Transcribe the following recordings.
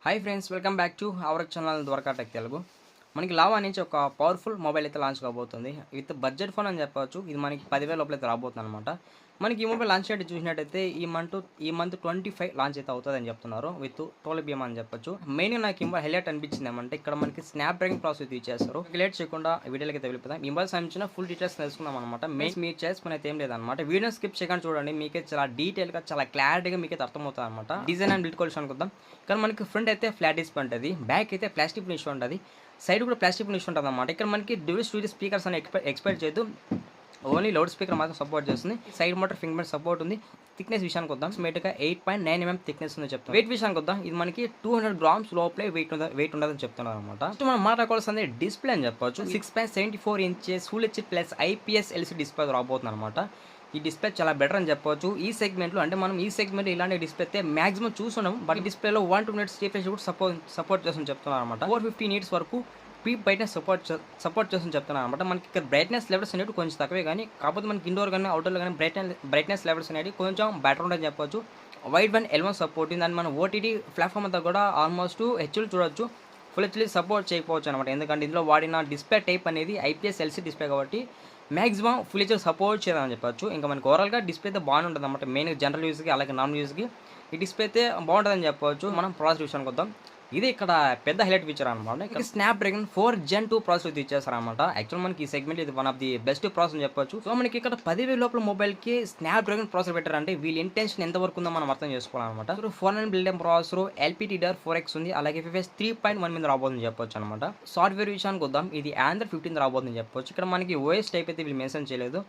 Hi friends, welcome back to our channel Dwaraka tech Telugu. మనకి Lava నుంచి ఒక పవర్ఫుల్ మొబైల్ అయితే లాంచ్ కాబోతుంది. విత్ బడ్జెట్ ఫోన్ అని చెప్పవచ్చు. ఇది మనకి 10,000 లోపల అయితే రాబోతుంది అనమాట. మనకి ఈ మొబైల్ లాంచ్ డేట్ చూసినట్టయితే ఈ మంత్ 25 లాంచ్ అయితే అవుతుంది అని చెప్తున్నారు. విత్ 12 PM అని చెప్పొచ్చు. మెయిన్గా నాకు ఈ మొబైల్ హైలైట్ అనిపించింది ఏమంటే ఇక్కడ మనకి స్నాప్ డ్రాగన్ ప్రాసెస్ ఇచ్చేస్తారు. లేట్ చేయకుండా వీడియోకి అయితే వెళ్ళిపోతాం. ఈ మొబైల్ సంబంధించిన ఫుల్ డీటెయిల్స్ తెలుసుకుందాం అనమాట. మెయిన్ మీరు చేసుకుని అయితే ఏం లేదనమాట. వీడియో స్కిప్ చేయకుండా చూడండి. మీకే చాలా డీటెయిల్గా చాలా క్లారిటీగా మీకైతే అర్థమవుతుంది అనమాట. డిజైన్ అండ్ బిల్డ్ క్వాలిటీ అనుకుందాం. ఇక్కడ మనకి ఫ్రంట్ అయితే ఫ్లాట్ డిస్ప్లే ఉంటుంది, బ్యాక్ అయితే ప్లాస్టిక్ ఫినిష్ ఉంటుంది, సైడ్ కూడా ప్లాస్టిక్ ఫినిష్ ఉంటుంది అనమాట. ఇక్కడ మనకి డ్యూయల్ స్టూడియో స్పీకర్స్ అని ఎక్స్పెక్ట్ చేయదు, ఓన్లీ లౌడ్ స్పీకర్ మాత్రం సపోర్ట్ చేస్తుంది. Side motor finger print support ఉంది. థిక్నెస్ విషయానికి వద్దాం, స్మేట్గా 8.9 mm థిక్నెస్ ఉందని చెప్తాం. వెయిట్ విషయానికి వద్దాం, ఇది మనకి 200 grams లోపలే వెయిట్ ఉండదని చెప్తున్నారు అనమాట. మనం మాట్లాడుకోవాల్సింది డిస్ప్లే అని చెప్పవచ్చు. 6.74 inches full HD plus IPS LCD display రాబోతుంది అనమాట. ఈ డిస్ప్లే చాలా బెటర్ అని చెప్పవచ్చు ఈ సెగ్మెంట్లో. అంటే మనం ఈ సెగ్మెంట్ ఇలాంటి డిస్ప్లే అయితే మాక్సిమం చూస్తున్నాం, బట్ ఈ డిస్ప్లేలో 1-2 minutes రిఫ్రెష్ కూడా సపోర్ట్ చేస్తుందని చెప్తున్నారు అనమాట. 450 nits వరకు పీప్ బ్రైట్నెస్ సపోర్ట్ చేస్తుందని చెప్తున్నారు అనమాట. మనకి ఇక్కడ బ్రైట్నెస్ లెవెల్స్ అనేవి కొంచెం తక్కువే, కానీ కాకపోతే మనకి ఇండోర్ కానీ అవుట్డోర్ కానీ బ్రైట్నెస్ లెవెల్స్ అనేవి కొంచెం బెటర్ ఉంటుందని చెప్పొచ్చు. వైడ్ వన్ L1 సపోర్ట్ ఉంది. దాన్ని మనం OTT ప్లాట్ఫామ్ అంతా కూడా ఆల్మోస్ట్ హెచ్డీ చూడొచ్చు. ఫుల్ హెచ్డీ సపోర్ట్ చేయకపోవచ్చు అనమాట, ఎందుకంటే ఇందులో వాడిన డిస్ప్లే టైప్ అనేది IPS LCD డిస్ప్లే కాబట్టి మ్యాక్సిమం ఫుల్ హెచ్డీ సపోర్ట్ చేయాలని చెప్పొచ్చు. ఇంకా మనకి ఓవరాల్గా డిస్ప్లే అయితే బాగుంటుంది అనమాట. మెయిన్గా జనరల్ యూజ్కి అలాగే నార్మల్ యూజ్కి ఈ డిస్ప్లే అయితే బాగుంటుందని చెప్పవచ్చు. మనం ప్రాసెస్ విషయానికి వద్దాం. ఇది ఇక్కడ పెద్ద హైలైట్ ఫీచర్ అనమాట. ఇక్కడ స్నాప్ డ్రాగన్ 4 Gen 2 ప్రాసెస్ ఇచ్చేస్తారనమాట. యాక్చువల్ మనకి ఈ సెగ్మెంట్ ఇది one of the best process అని చెప్పొచ్చు. సో మనకి ఇక్కడ 10,000 లోపల మొబైల్కి స్నాప్ డ్రాగన్ ప్రాసెస్ పెట్టారంటే వీళ్ళ ఇంటెన్షన్ ఎంత వరకు ఉందో మనం అర్థం చేసుకోవాలన్నమాట. 400 బిల్డెం ప్రాసెసర్ LPDDR4X ఉంది, అలాగే FPGA 3.1 మీద రాబోతుందని చెప్పొచ్చు అనమాట. సాఫ్ట్వేర్ విషయానికి వద్దాం, ఇది Android 15 రాబోతుందని చెప్పొచ్చు. ఇక్కడ మనకి OS టైప్ అయితే వీళ్ళు మెన్షన్ చేయలేదు.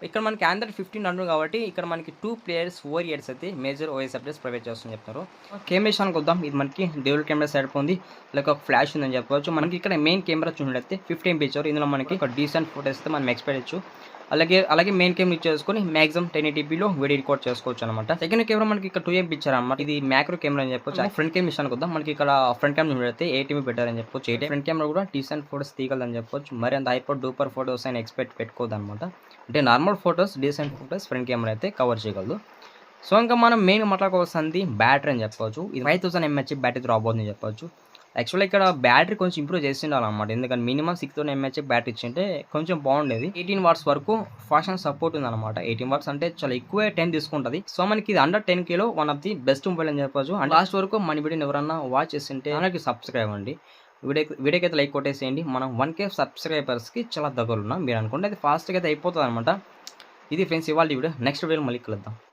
ఇక్కడ మనకి Android 15 అంటుంది కాబట్టి ఇక్కడ మనకి 2 players 4 years అయితే మేజర్ OS అప్డేట్స్ ప్రొవైడ్ చేస్తుందని చెప్తారు. కెమెరా విషయానికి వద్దాం, ఇది మనకి డ్యూయల్ కెమెరా సెట్ ఉంది, లైక్ ఒక ఫ్లాష్ ఉందని చెప్పవచ్చు. మనకి ఇక్కడ మెయిన్ కెమెరా చూసినట్లయితే 15 పిక్చర్, ఇందులో మనకి ఒక డీసెంట్ ఫోటోస్ అయితే మనం ఎక్స్పెక్ట్ చేయొచ్చు. అలాగే మెయిన్ కెమెరా చేసుకొని మ్యాక్సిమం 1080pలో వీడియో రికార్డ్ చేసుకోవచ్చు అనమాట. సెకండ్ కెమెరా మనకి ఇక్కడ 2 MP పిక్చర్ అనమాట. ఇది మ్యాక్రో కెమెరా అని చెప్పొచ్చు. ఫ్రంట్ కెమెరా విషయానికి వద్దాం, మనకి ఇక్కడ ఫ్రంట్ కెమెరా చూడైతే 8 MP బెటర్ అని చెప్పొచ్చు. ఫ్రంట్ కెమెరా కూడా డీసెంట్ ఫోటోస్ తీయగలని చెప్పొచ్చు. మరి అంత హైపర్ డూపర్ ఫోటోస్ అని ఎక్స్పెక్ట్ పెట్టుకోదు అనమాట. అంటే normal photos, decent photos front camera అయితే కవర్ చేయగలదు. సో ఇంకా మనం మెయిన్ మాట్లాడుకోవాల్సింది బ్యాటరీ అని చెప్పవచ్చు. ఇది 5000 mAh బ్యాటరీ రాబోతుందని చెప్పవచ్చు. యాక్చువల్గా ఇక్కడ బ్యాటరీ కొంచెం ఇంప్రూవ్ చేసి ఉండాలన్నమాట, ఎందుకంటే మినిమం 6000 mAh బ్యాటరీ ఇచ్చింటే కొంచెం బాగుండేది. 18 watts వరకు ఫాస్ట్ సపోర్ట్ ఉందన్నమాట. 18 watts అంటే చాలా ఎక్కువ 10 తీసుకుంటుంది. సో మనకి ఇది అండర్ 10Kలో one of the best mobile అని చెప్పవచ్చు. అండ్ లాస్ట్ వరకు మన వీడియోని ఎవరన్నా వాచ్ చేస్తుంటే మనకి సబ్స్క్రైబ్ అవ్వండి. వీడియోకి అయితే లైక్ కొట్టేసేయండి. మనం 1K సబ్స్క్రైబర్స్కి చాలా దగ్గర ఉన్నాం. మీరు అనుకుంటే అది ఫాస్ట్గా అయితే అయిపోతుంది అనమాట. ఇది ఫ్రెండ్స్ ఇవాళ వీడియో. నెక్స్ట్ వీడియో మళ్ళీ కలుద్దాం.